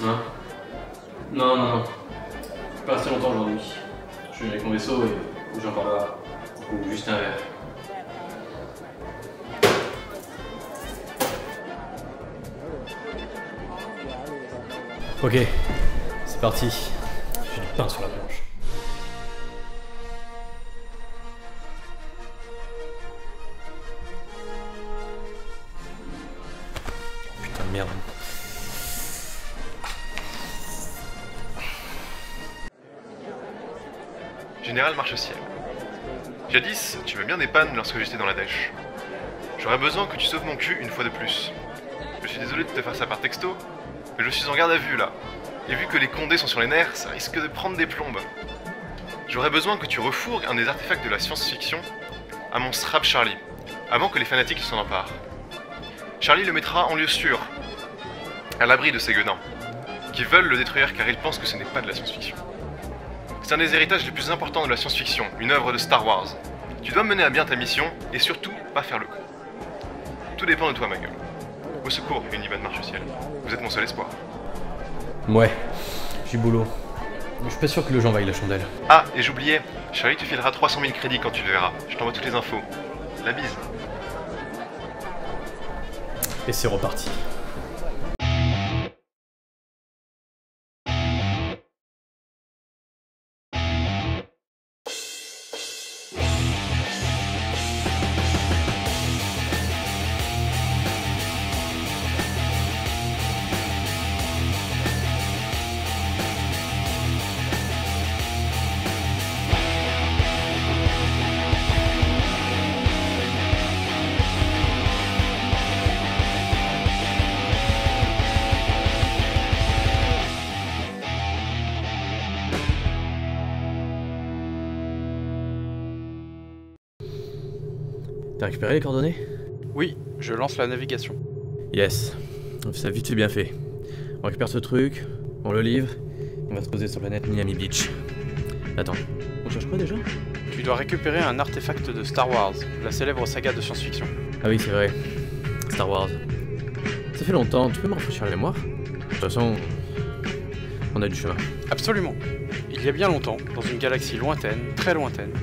Hein? Non, non, non. Je vais pas rester longtemps aujourd'hui. Je suis avec mon vaisseau et j'ai encore là. Ou juste un verre. Ok, c'est parti. J'ai du pain sur la planche. Putain de merde. Général Marche-Ciel. Jadis, tu m'as bien dépanne lorsque j'étais dans la dèche. J'aurais besoin que tu sauves mon cul une fois de plus. Je suis désolé de te faire ça par texto, mais je suis en garde à vue là. Et vu que les condés sont sur les nerfs, ça risque de prendre des plombes. J'aurais besoin que tu refourgues un des artefacts de la science-fiction à mon Strap Charlie, avant que les fanatiques s'en emparent. Charlie le mettra en lieu sûr, à l'abri de ces gueudins, qui veulent le détruire car ils pensent que ce n'est pas de la science-fiction. C'est un des héritages les plus importants de la science-fiction, une œuvre de Star Wars. Tu dois mener à bien ta mission, et surtout, pas faire le con. Tout dépend de toi, ma gueule. Au secours, Univan Marche-Ciel. Vous êtes mon seul espoir. Ouais, j'ai boulot. Je suis pas sûr que le gens vaille la chandelle. Ah, et j'oubliais, Charlie te filera 300 000 crédits quand tu le verras. Je t'envoie toutes les infos. La bise. Et c'est reparti. T'as récupéré les coordonnées? Oui, je lance la navigation. Yes. Ça vite fait bien fait. On récupère ce truc, on le livre, on va se poser sur la planète Miami Beach. Attends, on cherche quoi déjà? Tu dois récupérer un artefact de Star Wars, la célèbre saga de science-fiction. Ah oui, c'est vrai. Star Wars. Ça fait longtemps, tu peux me rafraîchir la mémoire? De toute façon, on a du chemin. Absolument. Il y a bien longtemps, dans une galaxie lointaine, très lointaine,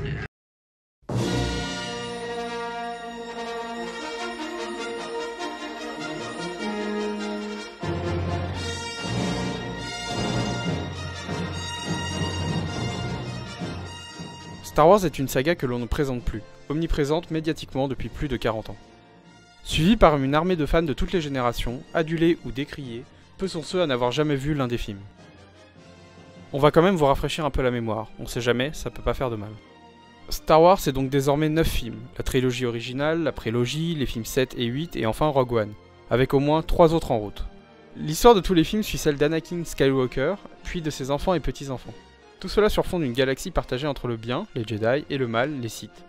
Star Wars est une saga que l'on ne présente plus, omniprésente médiatiquement depuis plus de 40 ans. Suivie par une armée de fans de toutes les générations, adulés ou décriés, peu sont ceux à n'avoir jamais vu l'un des films. On va quand même vous rafraîchir un peu la mémoire, on sait jamais, ça peut pas faire de mal. Star Wars c'est donc désormais 9 films, la trilogie originale, la prélogie, les films 7 et 8 et enfin Rogue One, avec au moins 3 autres en route. L'histoire de tous les films suit celle d'Anakin Skywalker, puis de ses enfants et petits-enfants. Tout cela sur fond d'une galaxie partagée entre le bien, les Jedi, et le mal, les Sith.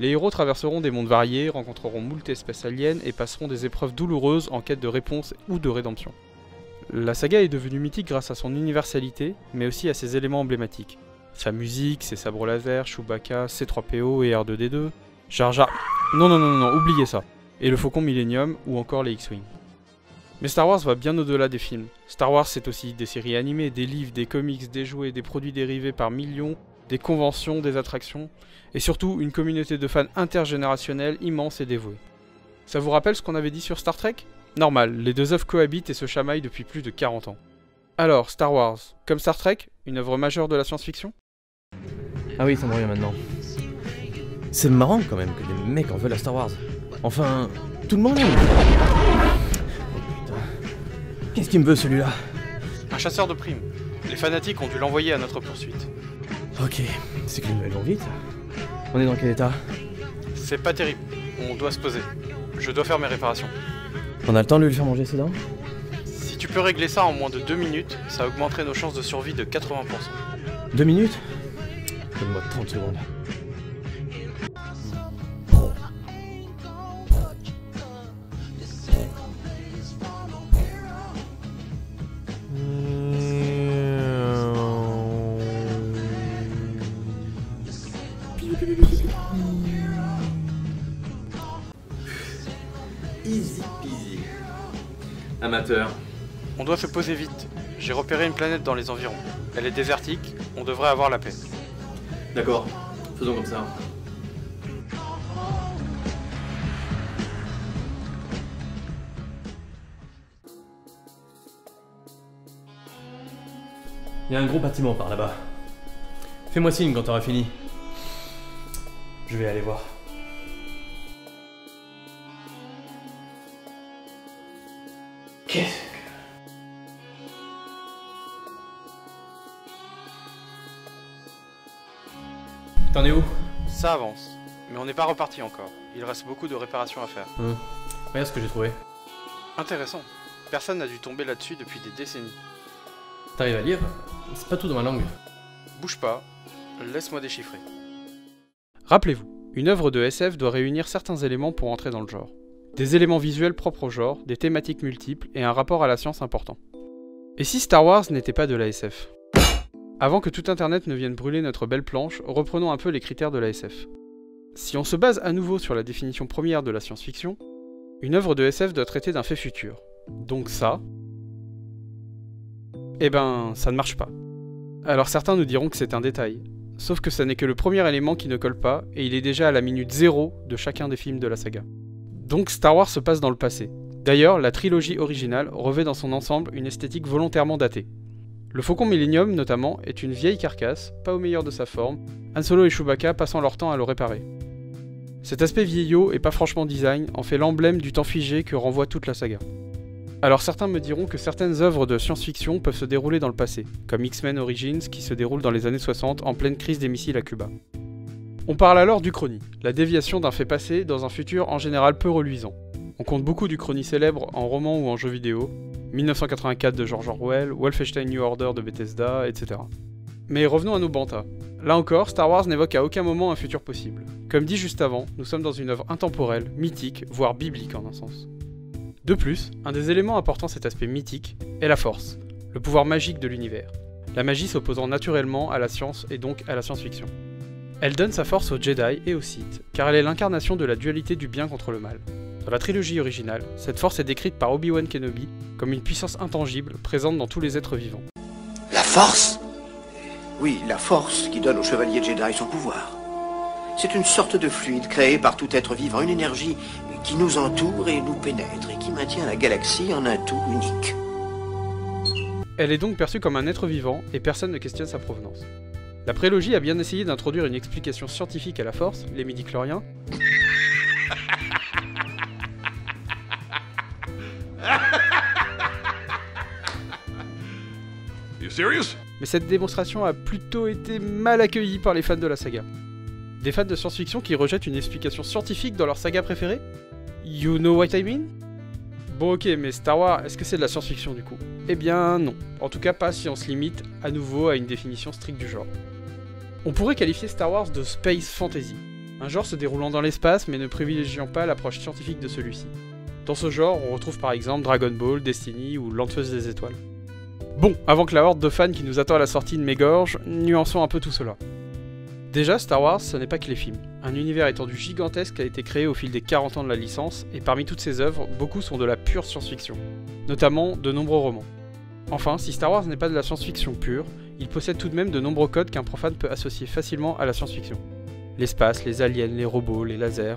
Les héros traverseront des mondes variés, rencontreront moult espèces aliens et passeront des épreuves douloureuses en quête de réponse ou de rédemption. La saga est devenue mythique grâce à son universalité, mais aussi à ses éléments emblématiques. Sa musique, ses sabres laser, Chewbacca, C3PO et R2D2, Jar Jar... Non, oubliez ça. Et le Faucon Millennium, ou encore les X-Wing. Mais Star Wars va bien au-delà des films. Star Wars c'est aussi des séries animées, des livres, des comics, des jouets, des produits dérivés par millions, des conventions, des attractions, et surtout une communauté de fans intergénérationnelle immense et dévouée. Ça vous rappelle ce qu'on avait dit sur Star Trek? Normal, les deux œuvres cohabitent et se chamaillent depuis plus de 40 ans. Alors, Star Wars, comme Star Trek, une œuvre majeure de la science-fiction? Ah oui, ça me revient maintenant. C'est marrant quand même que des mecs en veulent à Star Wars. Enfin, tout le monde aime. Qu'est-ce qu'il me veut celui-là? Un chasseur de primes. Les fanatiques ont dû l'envoyer à notre poursuite. Ok, c'est que les nouvelles vont vite. On est dans quel état? C'est pas terrible, on doit se poser. Je dois faire mes réparations. On a le temps de lui faire manger ses dents? Si tu peux régler ça en moins de 2 minutes, ça augmenterait nos chances de survie de 80%. 2 minutes? Donne-moi 30 secondes. Easy peasy. Amateur. On doit se poser vite. J'ai repéré une planète dans les environs. Elle est désertique, on devrait avoir la paix. D'accord, faisons comme ça. Il y a un gros bâtiment par là-bas. Fais-moi signe quand t'auras fini. Je vais aller voir. Qu'est-ce que... T'en es où? Ça avance, mais on n'est pas reparti encore. Il reste beaucoup de réparations à faire. Regarde ce que j'ai trouvé. Intéressant. Personne n'a dû tomber là-dessus depuis des décennies. T'arrives à lire? C'est pas tout dans ma langue. Bouge pas, laisse-moi déchiffrer. Rappelez-vous, une œuvre de SF doit réunir certains éléments pour entrer dans le genre. Des éléments visuels propres au genre, des thématiques multiples et un rapport à la science important. Et si Star Wars n'était pas de la SF? Avant que tout internet ne vienne brûler notre belle planche, reprenons un peu les critères de la SF. Si on se base à nouveau sur la définition première de la science-fiction, une œuvre de SF doit traiter d'un fait futur. Donc ça... Eh ben, ça ne marche pas. Alors certains nous diront que c'est un détail, sauf que ça n'est que le premier élément qui ne colle pas, et il est déjà à la minute 0 de chacun des films de la saga. Donc Star Wars se passe dans le passé. D'ailleurs, la trilogie originale revêt dans son ensemble une esthétique volontairement datée. Le Faucon Millennium, notamment, est une vieille carcasse, pas au meilleur de sa forme, Han Solo et Chewbacca passant leur temps à le réparer. Cet aspect vieillot et pas franchement design en fait l'emblème du temps figé que renvoie toute la saga. Alors certains me diront que certaines œuvres de science-fiction peuvent se dérouler dans le passé, comme X-Men Origins qui se déroule dans les années 60 en pleine crise des missiles à Cuba. On parle alors d'Uchronie, la déviation d'un fait passé dans un futur en général peu reluisant. On compte beaucoup d'Uchronies célèbres en roman ou en jeu vidéo, 1984 de George Orwell, Wolfenstein New Order de Bethesda, etc. Mais revenons à nos bantas. Là encore, Star Wars n'évoque à aucun moment un futur possible. Comme dit juste avant, nous sommes dans une œuvre intemporelle, mythique, voire biblique en un sens. De plus, un des éléments apportant cet aspect mythique est la Force, le pouvoir magique de l'univers. La magie s'opposant naturellement à la science et donc à la science-fiction. Elle donne sa force aux Jedi et aux Sith, car elle est l'incarnation de la dualité du bien contre le mal. Dans la trilogie originale, cette force est décrite par Obi-Wan Kenobi comme une puissance intangible présente dans tous les êtres vivants. La Force? Oui, la Force qui donne aux chevaliers Jedi son pouvoir. C'est une sorte de fluide créé par tout être vivant, une énergie qui nous entoure et nous pénètre et qui maintient la galaxie en un tout unique. Elle est donc perçue comme un être vivant et personne ne questionne sa provenance. La prélogie a bien essayé d'introduire une explication scientifique à la Force, les midi-chloriens. You serious? Mais cette démonstration a plutôt été mal accueillie par les fans de la saga. Des fans de science-fiction qui rejettent une explication scientifique dans leur saga préférée? You know what I mean? Bon ok, mais Star Wars, est-ce que c'est de la science-fiction du coup? Eh bien non. En tout cas pas si on se limite à nouveau à une définition stricte du genre. On pourrait qualifier Star Wars de space fantasy, un genre se déroulant dans l'espace mais ne privilégiant pas l'approche scientifique de celui-ci. Dans ce genre, on retrouve par exemple Dragon Ball, Destiny ou Lanceuse des Étoiles. Bon, avant que la horde de fans qui nous attend à la sortie de m'égorge, nuançons un peu tout cela. Déjà, Star Wars, ce n'est pas que les films. Un univers étendu gigantesque a été créé au fil des 40 ans de la licence, et parmi toutes ces œuvres, beaucoup sont de la pure science-fiction, notamment de nombreux romans. Enfin, si Star Wars n'est pas de la science-fiction pure, il possède tout de même de nombreux codes qu'un profane peut associer facilement à la science-fiction. L'espace, les aliens, les robots, les lasers...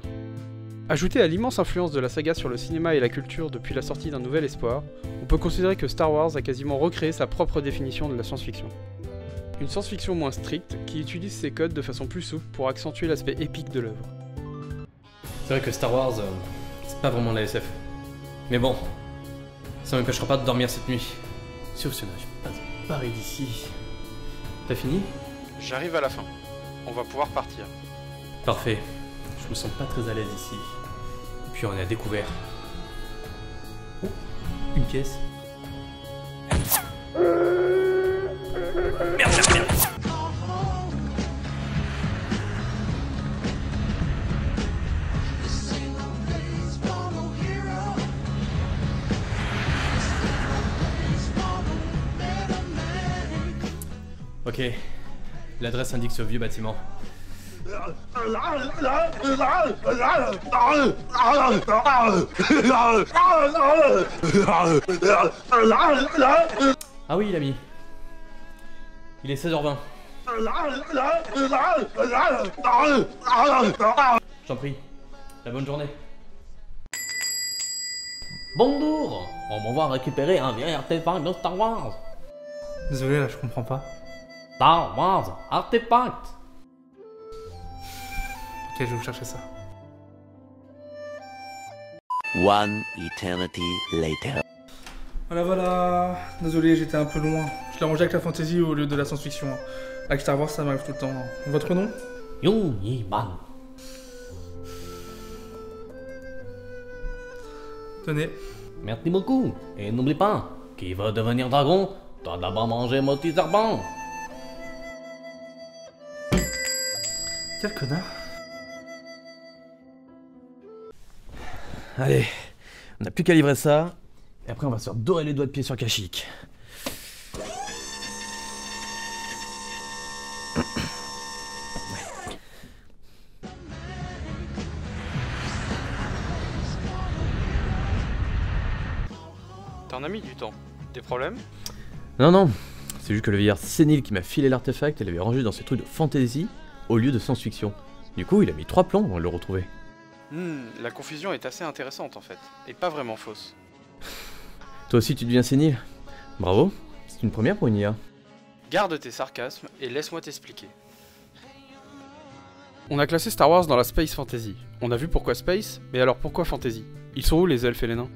Ajouté à l'immense influence de la saga sur le cinéma et la culture depuis la sortie d'un Nouvel Espoir, on peut considérer que Star Wars a quasiment recréé sa propre définition de la science-fiction. Une science-fiction moins stricte, qui utilise ses codes de façon plus souple pour accentuer l'aspect épique de l'œuvre. C'est vrai que Star Wars, c'est pas vraiment la SF. Mais bon, ça m'empêchera pas de dormir cette nuit. Sauf si on n'arrive pas à barrer d'ici. T'as fini? J'arrive à la fin. On va pouvoir partir. Parfait. Je me sens pas très à l'aise ici. Et puis on est à découvert. Oh, une pièce. Merde. Ok, l'adresse indique ce vieux bâtiment. Ah oui, l'ami. Il est 16h20. Je t'en prie. La bonne journée. Bonjour. On va voir récupérer un vieil artefact de Star Wars. Désolé, là, je comprends pas. Star Wars artefact. Ok, je vais vous chercher ça. One eternity later. Voilà. Désolé, j'étais un peu loin. Je l'ai rangé avec la fantasy au lieu de la science-fiction. Avec Star Wars, ça m'arrive tout le temps. Votre nom? Young Yi-Man. Tenez. Merci beaucoup. Et n'oublie pas, qui veut devenir dragon, doit d'abord manger mon petit serpent. Quel connard. Allez, on n'a plus qu'à livrer ça, et après on va se dorer les doigts de pied sur Kashyyyk. T'en as mis du temps. Des problèmes? Non, non, c'est juste que le vieillard sénile qui m'a filé l'artefact, il l'avait rangé dans ses trucs de fantasy au lieu de science-fiction. Du coup, il a mis 3 plans avant de le retrouver. La confusion est assez intéressante en fait, et pas vraiment fausse. Toi aussi tu deviens sénile? Bravo, c'est une première pour une IA. Garde tes sarcasmes et laisse-moi t'expliquer. On a classé Star Wars dans la Space Fantasy. On a vu pourquoi Space, mais alors pourquoi Fantasy? Ils sont où les elfes et les nains?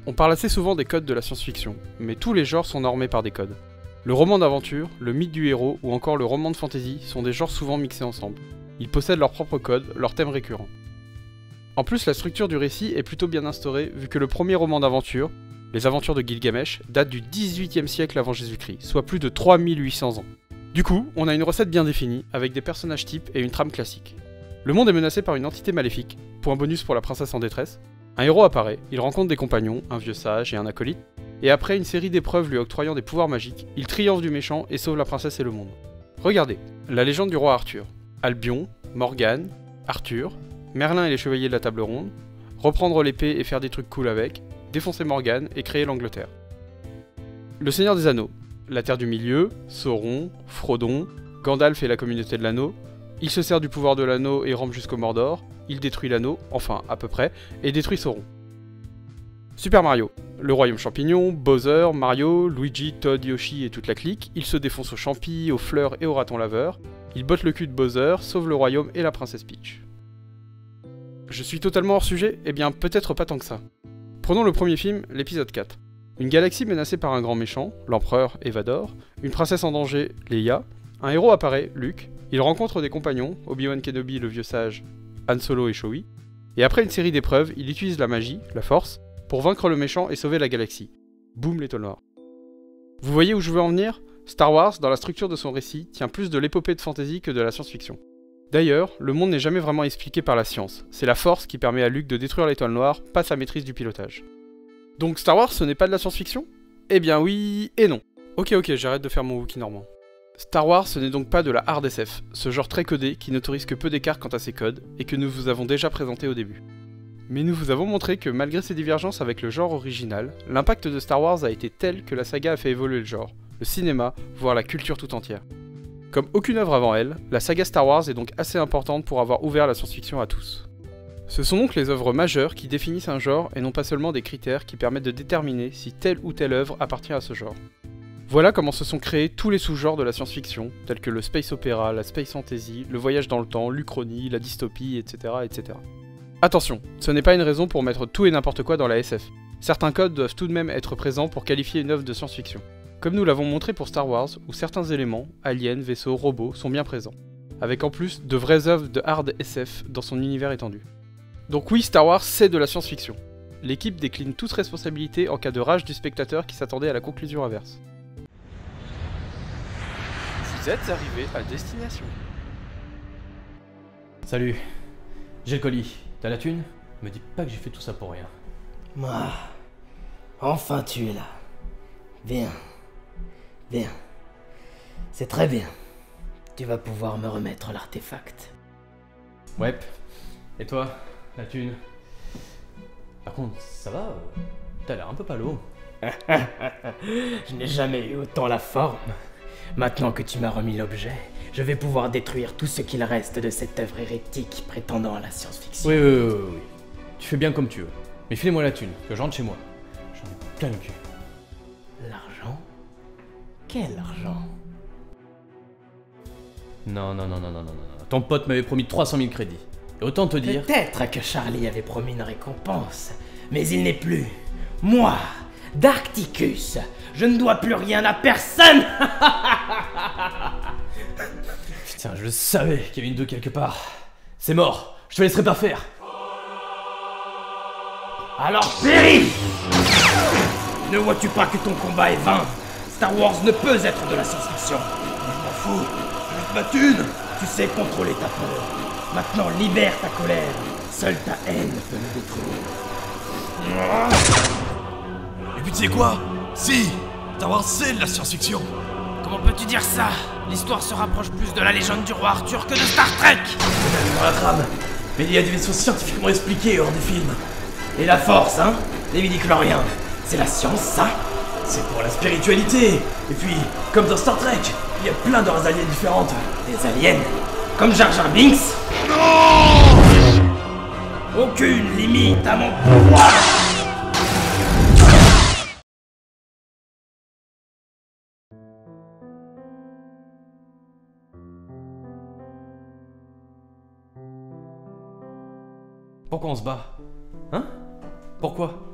On parle assez souvent des codes de la science-fiction, mais tous les genres sont normés par des codes. Le roman d'aventure, le mythe du héros ou encore le roman de fantasy sont des genres souvent mixés ensemble. Ils possèdent leurs propres codes, leurs thèmes récurrents. En plus, la structure du récit est plutôt bien instaurée vu que le premier roman d'aventure, Les Aventures de Gilgamesh, date du 18e siècle avant Jésus-Christ, soit plus de 3800 ans. Du coup, on a une recette bien définie, avec des personnages types et une trame classique. Le monde est menacé par une entité maléfique, point bonus pour la princesse en détresse. Un héros apparaît, il rencontre des compagnons, un vieux sage et un acolyte, et après une série d'épreuves lui octroyant des pouvoirs magiques, il triomphe du méchant et sauve la princesse et le monde. Regardez, la légende du roi Arthur. Albion, Morgane, Arthur, Merlin et les chevaliers de la table ronde, reprendre l'épée et faire des trucs cool avec, défoncer Morgane et créer l'Angleterre. Le Seigneur des Anneaux, la Terre du Milieu, Sauron, Frodon, Gandalf et la communauté de l'anneau, il se sert du pouvoir de l'anneau et rampe jusqu'au Mordor, il détruit l'anneau, enfin à peu près, et détruit Sauron. Super Mario, le royaume champignon, Bowser, Mario, Luigi, Toad, Yoshi et toute la clique, il se défonce aux champis, aux fleurs et aux ratons laveurs, il botte le cul de Bowser, sauve le royaume et la princesse Peach. Je suis totalement hors sujet? Eh bien peut-être pas tant que ça. Prenons le premier film, l'épisode 4. Une galaxie menacée par un grand méchant, l'empereur Evador, une princesse en danger, Leia, un héros apparaît, Luke, il rencontre des compagnons, Obi-Wan Kenobi le vieux sage, Han Solo et Chewie, et après une série d'épreuves, il utilise la magie, la force, pour vaincre le méchant et sauver la galaxie. Boum l'étoile noire. Vous voyez où je veux en venir? Star Wars, dans la structure de son récit, tient plus de l'épopée de fantasy que de la science-fiction. D'ailleurs, le monde n'est jamais vraiment expliqué par la science, c'est la force qui permet à Luke de détruire l'étoile noire, pas sa maîtrise du pilotage. Donc Star Wars ce n'est pas de la science-fiction? Eh bien oui et non. Ok, j'arrête de faire mon Wookie normand. Star Wars ce n'est donc pas de la hard SF, ce genre très codé qui n'autorise que peu d'écart quant à ses codes, et que nous vous avons déjà présenté au début. Mais nous vous avons montré que malgré ces divergences avec le genre original, l'impact de Star Wars a été tel que la saga a fait évoluer le genre, le cinéma, voire la culture tout entière. Comme aucune œuvre avant elle, la saga Star Wars est donc assez importante pour avoir ouvert la science-fiction à tous. Ce sont donc les œuvres majeures qui définissent un genre et non pas seulement des critères qui permettent de déterminer si telle ou telle œuvre appartient à ce genre. Voilà comment se sont créés tous les sous-genres de la science-fiction, tels que le space opéra, la space fantasy, le voyage dans le temps, l'Uchronie, la dystopie, etc., etc. Attention, ce n'est pas une raison pour mettre tout et n'importe quoi dans la SF. Certains codes doivent tout de même être présents pour qualifier une œuvre de science-fiction. Comme nous l'avons montré pour Star Wars, où certains éléments, aliens, vaisseaux, robots, sont bien présents. Avec en plus de vraies œuvres de hard SF dans son univers étendu. Donc oui, Star Wars c'est de la science-fiction. L'équipe décline toute responsabilité en cas de rage du spectateur qui s'attendait à la conclusion inverse. Vous êtes arrivé à destination. Salut. J'ai le colis. T'as la thune? Me dis pas que j'ai fait tout ça pour rien. Ah, enfin tu es là. Bien. Bien. C'est très bien. Tu vas pouvoir me remettre l'artefact. Ouais. Et toi? La thune? Par contre, ça va? T'as l'air un peu palo. Je n'ai jamais eu autant la forme. Maintenant que tu m'as remis l'objet, je vais pouvoir détruire tout ce qu'il reste de cette œuvre hérétique prétendant à la science-fiction. Oui. Tu fais bien comme tu veux. Mais filez-moi la thune, que je rentre chez moi. J'en ai plein le cul. L'argent? Quel argent? Non. Ton pote m'avait promis 300 000 crédits. Et autant te dire... Peut-être que Charlie avait promis une récompense, mais il n'est plus. Moi, Darkticus, je ne dois plus rien à personne. Putain, je savais qu'il y avait une 2 quelque part. C'est mort, je te laisserai pas faire. Alors péris! Ne vois-tu pas que ton combat est vain? Star Wars ne peut être de la science-fiction. Je m'en fous, je veux ma thune. Tu sais contrôler ta peur. Maintenant libère ta colère. Seule ta haine peut me détruire. Et puis tu sais quoi? Si! Star Wars c'est de la science-fiction! Comment peux-tu dire ça? L'histoire se rapproche plus de la légende du roi Arthur que de Star Trek. Dans la trame, mais il y a des vaisseaux scientifiquement expliqués hors des films. Et la force, hein? Les midi-chloriens. C'est la science, ça? C'est pour la spiritualité. Et puis, comme dans Star Trek, il y a plein de races aliens différentes. Des aliens? Comme Jar Jar Binks? Non! Aucune limite à mon pouvoir! Pourquoi on se bat? Hein? Pourquoi?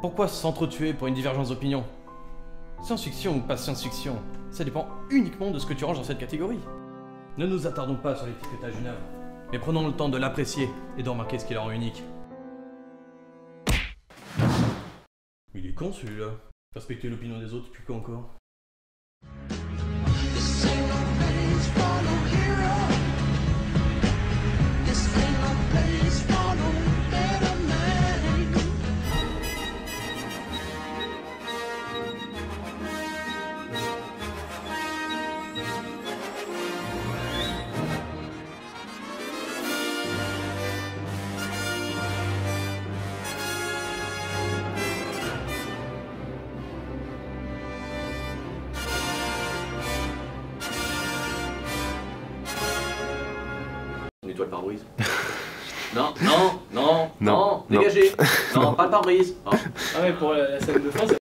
Pourquoi s'entretuer pour une divergence d'opinion? Science-fiction ou pas science-fiction, ça dépend uniquement de ce que tu ranges dans cette catégorie. Ne nous attardons pas sur l'étiquetage d'une œuvre, mais prenons le temps de l'apprécier et de remarquer ce qui la rend unique. Il est con celui-là. Respecter l'opinion des autres, puis quoi encore? Nettoie le pare-brise. Non, dégagez. Non, pas le pare-brise. Ah ouais, pour la scène de fin,